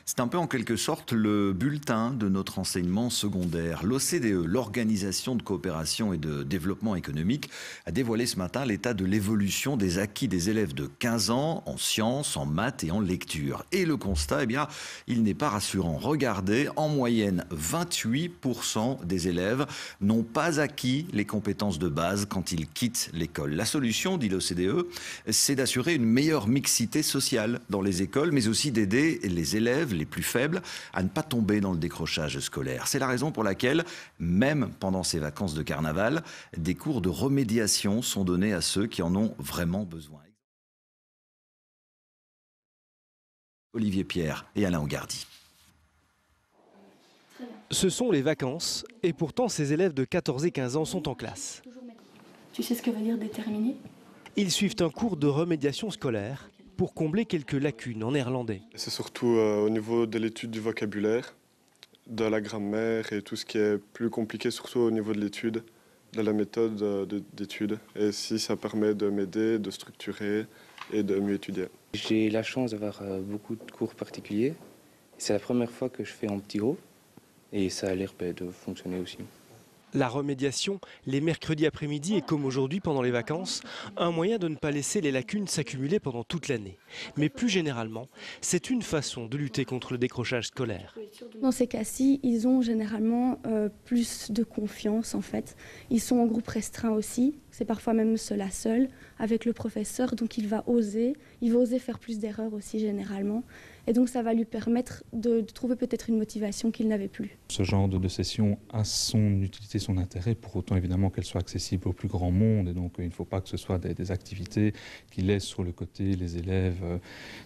C'est un peu en quelque sorte le bulletin de notre enseignement secondaire. L'OCDE, l'Organisation de coopération et de développement économique, a dévoilé ce matin l'état de l'évolution des acquis des élèves de 15 ans en sciences, en maths et en lecture. Et le constat, il n'est pas rassurant. Regardez, en moyenne, 28% des élèves n'ont pas acquis les compétences de base quand ils quittent l'école. La solution, dit l'OCDE, c'est d'assurer une meilleure mixité sociale dans les écoles, mais aussi d'aider les élèves les plus faibles à ne pas tomber dans le décrochage scolaire. C'est la raison pour laquelle, même pendant ces vacances de carnaval, des cours de remédiation sont donnés à ceux qui en ont vraiment besoin. Olivier Pierre et Alain Augardi. Ce sont les vacances et pourtant ces élèves de 14 et 15 ans sont en classe. Tu sais ce que veut dire déterminer? Ils suivent un cours de remédiation scolaire pour combler quelques lacunes en néerlandais. C'est surtout au niveau de l'étude du vocabulaire, de la grammaire et tout ce qui est plus compliqué, surtout au niveau de l'étude, de la méthode d'étude. Et si ça permet de m'aider, de structurer et de mieux étudier. J'ai la chance d'avoir beaucoup de cours particuliers. C'est la première fois que je fais en petit groupe et ça a l'air de fonctionner aussi. La remédiation, les mercredis après-midi et comme aujourd'hui pendant les vacances, un moyen de ne pas laisser les lacunes s'accumuler pendant toute l'année. Mais plus généralement, c'est une façon de lutter contre le décrochage scolaire. Dans ces cas-ci, ils ont généralement plus de confiance en fait. Ils sont en groupe restreint aussi, c'est parfois même seul à seul avec le professeur, donc il va oser faire plus d'erreurs aussi généralement. Et donc ça va lui permettre de trouver peut-être une motivation qu'il n'avait plus. Ce genre de session a son utilité, son intérêt, pour autant évidemment qu'elle soit accessible au plus grand monde. Et donc il ne faut pas que ce soit des activités qui laissent sur le côté les élèves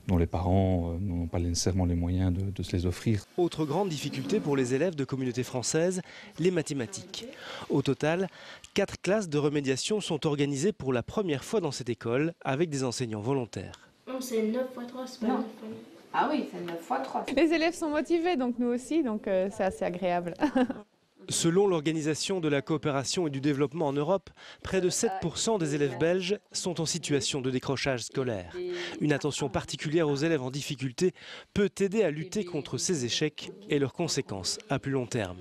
dont les parents n'ont pas nécessairement les moyens de se les offrir. Autre grande difficulté pour les élèves de communauté française, les mathématiques. Au total, 4 classes de remédiation sont organisées pour la première fois dans cette école avec des enseignants volontaires. Non, c'est 9 x 3, c'est pas 9 x 3. Ah oui, c'est 9 x 3. Les élèves sont motivés, donc nous aussi, donc c'est assez agréable. Selon l'Organisation de la coopération et du développement en Europe, près de 7% des élèves belges sont en situation de décrochage scolaire. Une attention particulière aux élèves en difficulté peut aider à lutter contre ces échecs et leurs conséquences à plus long terme.